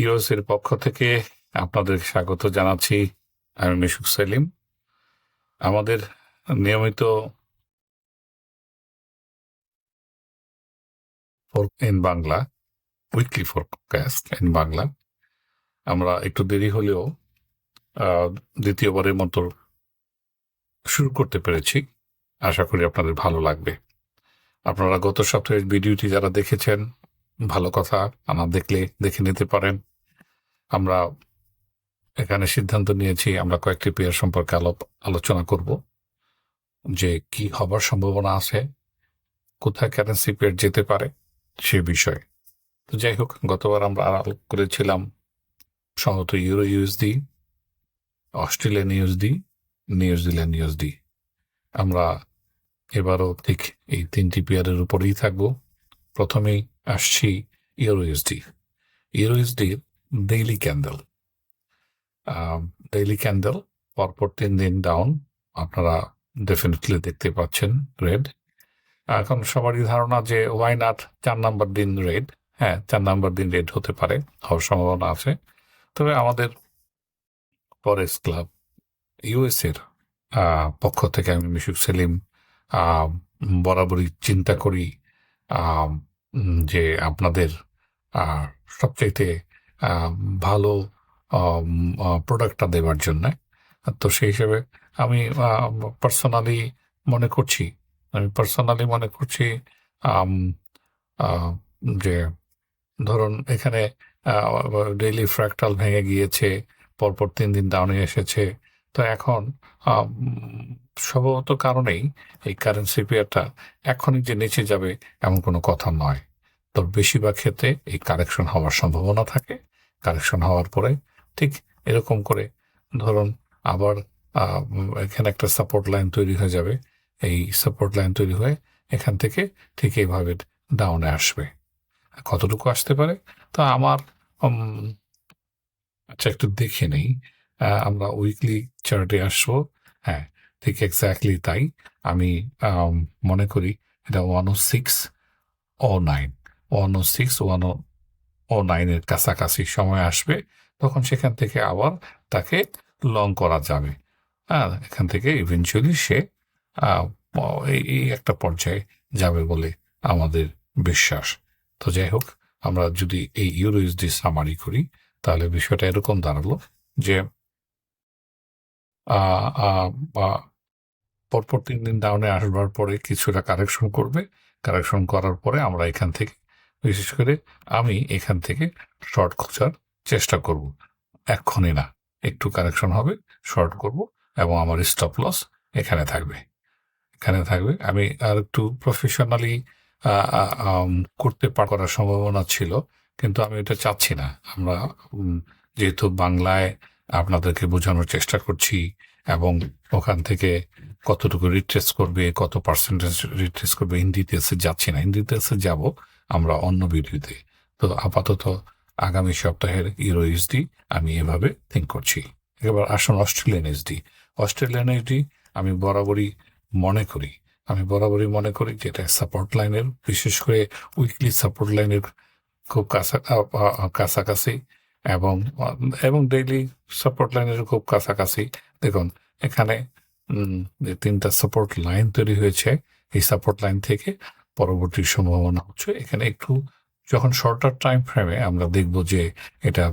ইউএসের পক্ষ থেকে আপনাদের স্বাগত জানাচ্ছি। আমি মিশুক সেলিম। আমাদের নিয়মিত in Bangla weekly forecast in Bangla আমরা একটু দেরি হলেও দ্বিতীয়বারের মতো শুরু করতে পেরেছি। আশা করি আপনাদের ভালো লাগবে। আপনারা গত সপ্তাহের ভিডিওটি যারা দেখেছেন, ভালো কথা। না দেখলে দেখে নিতে পারেন। আমরা এখানে সিদ্ধান্ত নিয়েছি আমরা কয়েকটি পেয়ার সম্পর্কে আলোচনা করব, যে কি হবার সম্ভাবনা আছে, কোথায় কারেন্সি পেয়ার যেতে পারে সে বিষয়ে। তো যাই হোক, গতবার আমরা আলোচনা করেছিলাম সম্ভবত euro USD, Australian USD, New Zealand USD. আমরা এবারও ঠিক এই তিনটি পেয়ারের উপরেই থাকবো। প্রথমেই আসছি ইউরো ইউএসডি। ইউরো ইউএসডির ডেইলি ক্যান্ডেল পরপর 3 দিন ডাউন আপনারা ডেফিনেটলি দেখতে পাচ্ছেন রেড। এখন সবারই ধারণা যে ওয়াই নট 4 নাম্বার দিন রেড। হ্যাঁ, 4 নাম্বার দিন রেড হতে পারে, হওয়ার সম্ভাবনা আছে। তবে আমাদের ফরেক্স ক্লাব ইউএসের পক্ষ থেকে আমি মিশুক সেলিম বরাবরই চিন্তা করি যে আপনাদের সবচাইতে ভালো প্রোডাক্টটা দেওয়ার জন্য। তো সেই হিসেবে আমি পার্সোনালি মনে করছি যে ধরুন এখানে ডেইলি ফ্র্যাকটাল ভেঙে গিয়েছে, পরপর 3 দিন ডাউনে এসেছে। তো এখন সম্ভবত কারণেই এই কারেন্সি পেয়ারটা এখনই যে নিচে যাবে এমন কোনো কথা নয়। তো বেশিরভাগ ক্ষেত্রে এই কারেকশন হওয়ার সম্ভাবনা থাকে। কারেকশন হওয়ার পরে ঠিক এরকম করে ধরুন আবার এখানে একটা সাপোর্ট লাইন তৈরি হয়ে যাবে। এই সাপোর্ট লাইন তৈরি হয়ে এখান থেকে ঠিক এইভাবে ডাউনে আসবে। কতটুকু আসতে পারে তা আমার আচ্ছা একটু দেখে নেই। আমরা উইকলি চার্টে আসবো। হ্যাঁ, ঠিক এক্স্যাক্টলি তাই। আমি মনে করি এটা 106.09 কাছাকাছি সময় আসবে, তখন সেখান থেকে আবার তাকে লং করা যাবে। হ্যাঁ, এখান থেকে ইভেনচুয়ালি সে এই একটা পর্যায়ে যাবে বলে আমাদের বিশ্বাস। তো যাই হোক, আমরা যদি এই ইউরো ইউএসডি সামারি করি তাহলে বিষয়টা এরকম দাঁড়ালো যে পরপর 3 দিন ডাউনে আসবার পরে কিছুটা কারেকশন করবে। কারেকশন করার পরে আমরা এখান থেকে, বিশেষ করে আমি এখান থেকে শর্ট খোঁজার চেষ্টা করব। এক্ষুনি না, একটু কারেকশন হবে, শর্ট করব এবং আমার স্টপ লস এখানে থাকবে। আমি আর একটু প্রফেশনালি করতে করার সম্ভাবনা ছিল, কিন্তু আমি এটা চাচ্ছি না। আমরা যেহেতু বাংলায় আপনাদেরকে বোঝানোর চেষ্টা করছি এবং ওখান থেকে কতটুকু রিট্রেস করবে, কত পার্সেন্টেজ রিট্রেস করবে, ইন ডিটেলসে যাচ্ছি না। ইন ডিটেলসে যাব আমরা অন্য ভিডিওতে। তো আপাতত আগামী সপ্তাহের ইউরো ইউএসডি আমি এভাবে থিঙ্ক করছি। এবার আসুন অস্ট্রেলিয়ান ইউএসডি। আমি বরাবরই মনে করি যে এটা সাপোর্ট লাইনের, বিশেষ করে উইকলি সাপোর্ট লাইনের খুব কাছাকাছি এবং ডেইলি সাপোর্ট লাইনের খুব কাছাকাছি। দেখুন এখানে যে 3টা সাপোর্ট লাইন তৈরি হয়েছে, এই সাপোর্ট লাইন থেকে পরবর্তী সম্ভাবনা হচ্ছে এখানে একটু, যখন শর্টার টাইম ফ্রেমে আমরা দেখব যে এটা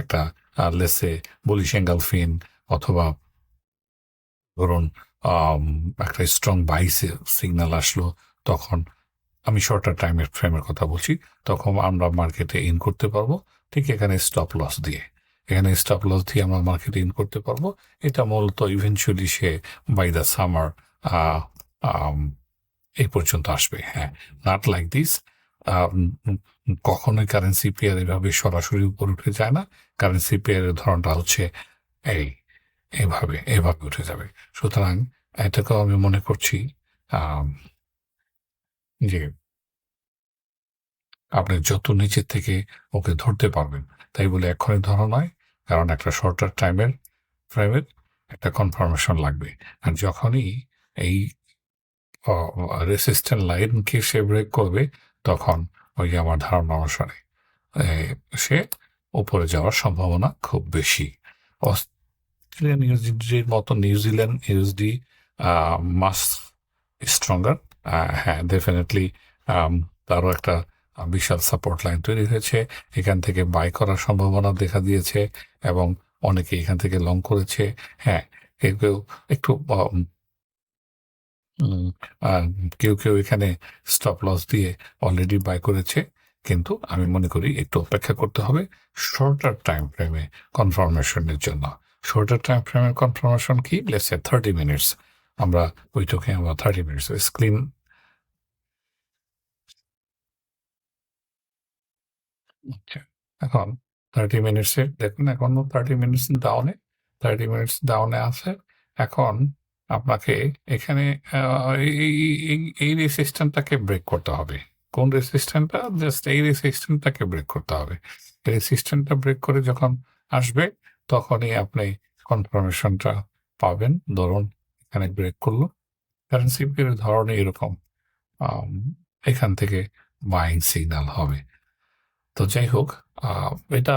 একটা লেসে বুলিশ এঙ্গালফিন অথবা ধরুন একটা স্ট্রং বাই সিগন্যাল আসলো, তখন আমি শর্টার টাইমের ফ্রেমের কথা বলছি, তখন আমরা মার্কেটে ইন করতে পারবো। ঠিক এখানে স্টপ লস দিয়ে আমরা মার্কেটে ইন করতে পারবো। এটা মূলত eventually say by the summer এই পর্যন্ত আসবে। হ্যাঁ, নট লাইক দিস। কখনোই কারেন্সি পেয়ার এভাবে সরাসরি উপর উঠে যায় না। কারেন্সি পেয়ারের ধরনটা হচ্ছে এভাবে উঠে যাবে। সুতরাং এটাকেও আমি মনে করছি যে আপনি যত নিচের থেকে ওকে ধরতে পারবেন, তাই বলে এক্ষুনি ধরা নয়, কারণ একটা শর্টার টাইমের ফ্রেমের একটা কনফার্মেশন লাগবে। আর যখনই এই রেসিস্ট্যান্ট লাইনকে সে ব্রেক করবে, তখন ওই যে আমার ধারণা অনুসারে সে উপরে যাওয়ার সম্ভাবনা খুব বেশি। অস্ট্রেলিয়ান ইউএসডির মতো নিউজিল্যান্ড ইউএসডি মাস স্ট্রঙ্গার। হ্যাঁ, ডেফিনেটলি তারও একটা বিশাল সাপোর্ট লাইন তৈরি হয়েছে, এখান থেকে বাই করার সম্ভাবনা দেখা দিয়েছে এবং অনেকে এখান থেকে লং করেছে। হ্যাঁ, কেউ কেউ একটু কেউ কেউ এখানে স্টপ লস দিয়ে অলরেডি বাই করেছে, কিন্তু আমি মনে করি একটু অপেক্ষা করতে হবে শর্টার টাইম ফ্রেমে কনফার্মেশনের জন্য। শর্টার টাইম ফ্রেমের কনফার্মেশন কি? Let's say 30 minutes. আমরা ওইটাকে আমরা 30 মিনিটস স্ক্রিন। আচ্ছা, এখন 30 মিনিটসে দেখুন, এখনো 30 মিনিটস ডাউনে, 30 মিনিটস ডাউনে আছে। এখন আপনাকে এখানে এই রেসিস্ট্যান্টটাকে ব্রেক করতে হবে। কোন রেসিস্ট্যান্টটা? জাস্ট এই রেসিস্ট্যান্টটাকে ব্রেক করতে হবে। রেসিস্ট্যান্টটা ব্রেক করে যখন আসবে তখনই আপনি কনফার্মেশনটা পাবেন। ধরুন এখানে ব্রেক করলো, কারেন্সির ধরনের এরকম এখান থেকে বাইং সিগন্যাল হবে। তো যাই হোক, এটা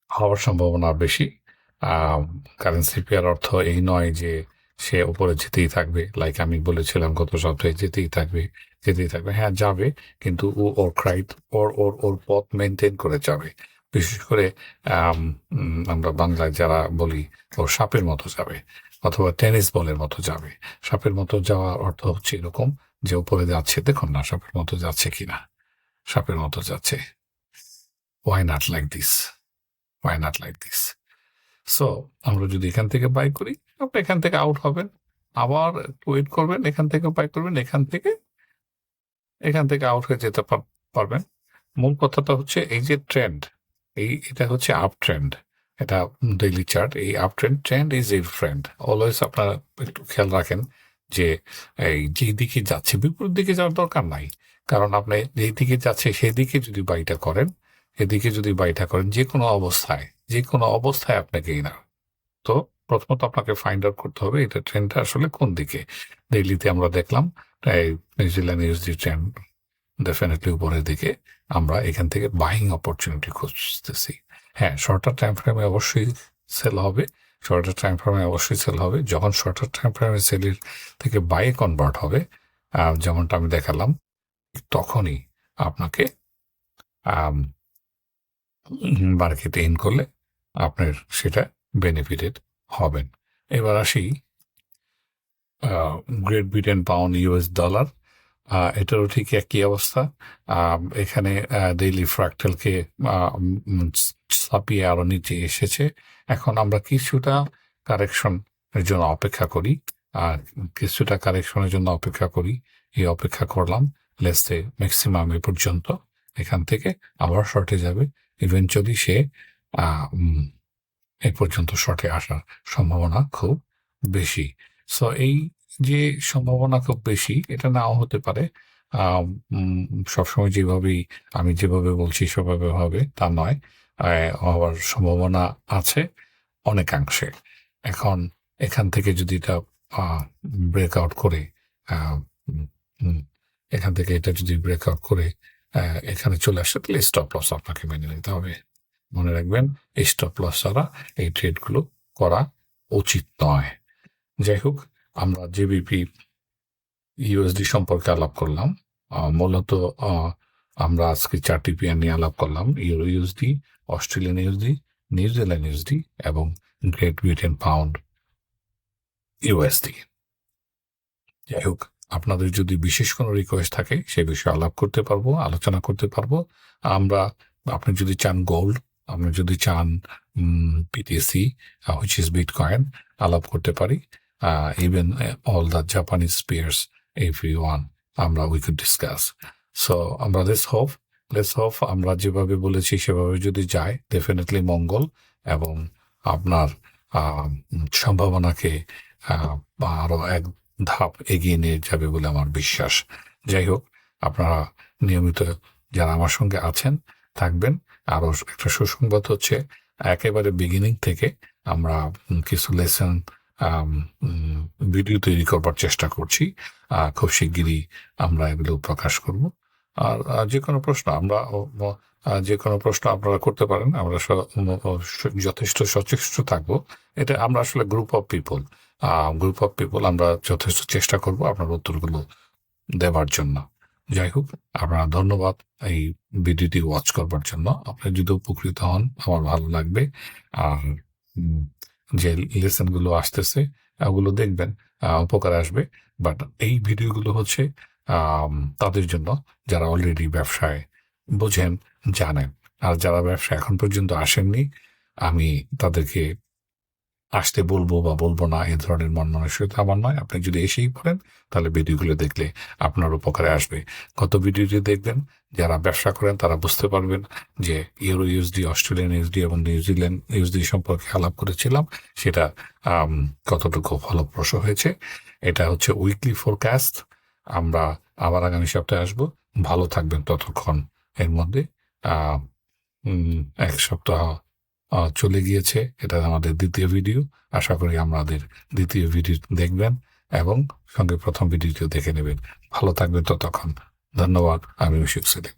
হওয়ার সম্ভাবনা বেশি। কারেন্সি পেয়ার অর্থ এই নয় যে সে উপরে যেতেই থাকবে, লাইক আমি বলেছিলাম গত সপ্তাহে যেতেই থাকবে যেতেই থাকবে। হ্যাঁ, যাবে, কিন্তু ওর ওর পথ মেনটেন করে যাবে। বিশেষ করে আমরা বাংলায় যারা বলি ও সাপের মতো যাবে অথবা টেনিস বলের মতো যাবে। সাপের মতো যাওয়ার অর্থ হচ্ছে এরকম যে উপরে যাচ্ছে, দেখুন না সাপের মতো যাচ্ছে কিনা। সাপের মতো যাচ্ছে। Why not like this? Why not like this? So আমরা যদি এখান থেকে বাই করি, আপনি এখান থেকে আউট হবেন, আবার ওয়েট করবেন, এখান থেকে বাই করবেন, এখান থেকে আউট হয়ে যেতে পারবেন। মূল কথাটা হচ্ছে এই যে ট্রেন্ড, এটা হচ্ছে আপ ট্রেন্ড, এটা ডেইলি চার্ট। এই up trend is a friend. Always আপনারা একটু খেয়াল রাখেন যে এই যেই দিকে যাচ্ছে বিপরীত দিকে যাওয়ার দরকার নাই, কারণ আপনি যেই দিকে যাচ্ছে সেদিকে যদি বাইটা করেন, এদিকে যদি বাইটা করেন, যে কোনো অবস্থায় আপনাকেই না। তো প্রথমত আপনাকে ফাইন্ড আউট করতে হবে এটা ট্রেন্ডটা আসলে কোন দিকে। ডেইলিতে আমরা দেখলাম নিউজিল্যান্ড ইউএসডি ট্রেন্ড ডেফিনেটলি উপরের দিকে। আমরা এখান থেকে বাইং অপরচুনিটি খুঁজতেছি। হ্যাঁ, শর্টার টাইম ফ্রেমে অবশ্যই সেল হবে, যখন শর্টার টাইম ফ্রেমে সেলের থেকে বাইয়ে কনভার্ট হবে, যেমনটা আমি দেখালাম, তখনই আপনাকে মার্কেটে ইন করলে আপনার সেটা বেনিফিটেড হবেন। এবার আসি great Britain pound US dollar. এটারও ঠিক একই অবস্থা। এখানে ডেইলি ফ্র্যাকটালকে ছাপিয়ে আরো নিচে এসেছে। এখন আমরা কিছুটা কারেকশনের জন্য অপেক্ষা করি, এই অপেক্ষা করলাম লেসে ম্যাক্সিমাম এ পর্যন্ত। এখান থেকে আবার শর্টে যাবে, ইভেনচুয়ালি সে এ পর্যন্ত শর্টে আসার সম্ভাবনা খুব বেশি। সো এই যে সম্ভাবনা খুব বেশি, এটা নাও হতে পারে। সবসময় আমি যেভাবে বলছি সেভাবে হবে তা নয়, হওয়ার সম্ভাবনা আছে অনেকাংশে। এখন এখান থেকে যদি এটা ব্রেকআউট করে, এখান থেকে এটা যদি ব্রেকআউট করে এখানে চলে আসে, তাহলে স্টপ লস আপনাকে মেনে নিতে হবে। মনে রাখবেন, স্টপ লস ছাড়া এই ট্রেডগুলো করা উচিত নয়। যাই হোক, আমরা জেবিপি ইউএসডি সম্পর্কে আলাপ করলাম। মূলত আমরা আজকে 4টি পেয়ার নিয়ে আলাপ করলাম: euro USD, Australian USD, New Zealand USD এবং গ্রেট ব্রিটেন পাউন্ড ইউএসডি। যাই হোক, আপনাদের যদি বিশেষ কোনো রিকোয়েস্ট থাকে সে বিষয়ে আলোচনা করতে পারবো। আপনি যদি চান গোল্ড, আপনি যদি চান বিটিসি হুইচ ইজ বিটকয়েন, আলাপ করতে পারি। Even all the Japanese pairs if you want, we could discuss. So আমরা লেটস হোপ আমরা যেভাবে বলেছি সেভাবে যদি যায়, ডেফিনেটলি মঙ্গল এবং আপনার সম্ভাবনাকে আরো এক ধাপ এগিয়ে নিয়ে যাবে বলে আমার বিশ্বাস। যাই হোক, আপনারা নিয়মিত যারা আমার সঙ্গে আছেন থাকবেন। আরো একটা সুসংবাদ হচ্ছে, একেবারে বিগিনিং থেকে আমরা কিছু লেসন ভিডিও তৈরি করবার চেষ্টা করছি। খুব শিগগিরই আমরা এগুলো প্রকাশ করব। আর যে কোনো প্রশ্ন যে কোনো প্রশ্ন আপনারা করতে পারেন। আমরা যথেষ্ট সচেষ্ট থাকবো। এটা আমরা আসলে গ্রুপ অফ পিপল আমরা যথেষ্ট চেষ্টা করব আপনার উত্তরগুলো দেওয়ার জন্য। যাই হোক, আপনারা ধন্যবাদ এই ভিডিওটি ওয়াচ করবার জন্য। আপনি যদি উপকৃত হন আমার ভালো লাগবে। আর যে লেসনগুলো আসতেছে ওগুলো দেখবেন, উপকার আসবে। বাট এই ভিডিওগুলো হচ্ছে তাদের জন্য যারা অলরেডি ব্যবসায় বোঝেন, জানেন। আর যারা ব্যবসা এখন পর্যন্ত আসেননি, আমি তাদেরকে আসতে বলবো বা বলবো না এ ধরনের মন মানসিকতা আমার নয়। আপনি যদি এসেই পড়েন তাহলে ভিডিওগুলো দেখলে আপনার উপকারে আসবে। গত ভিডিওটি দেখবেন, যারা ব্যবসা করেন তারা বুঝতে পারবেন যে ইউরো ইউএসডি, অস্ট্রেলিয়ান ইউএসডি এবং নিউজিল্যান্ড ইউএসডি সম্পর্কে আলাপ করেছিলাম, সেটা কতটুকু ফলপ্রসূ হয়েছে। এটা হচ্ছে উইকলি ফোরকাস্ট। আমরা আবার আগামী সপ্তাহে আসবো। ভালো থাকবেন ততক্ষণ। এর মধ্যে এক সপ্তাহ চলে গিয়েছে। এটা আমাদের দ্বিতীয় ভিডিও। আশা করি আমাদের দ্বিতীয় ভিডিও দেখবেন এবং সঙ্গে প্রথম ভিডিওটিও দেখে নেবেন। ভালো থাকবেন ততক্ষণ। ধন্যবাদ। আমি মুশফিক সেলিম।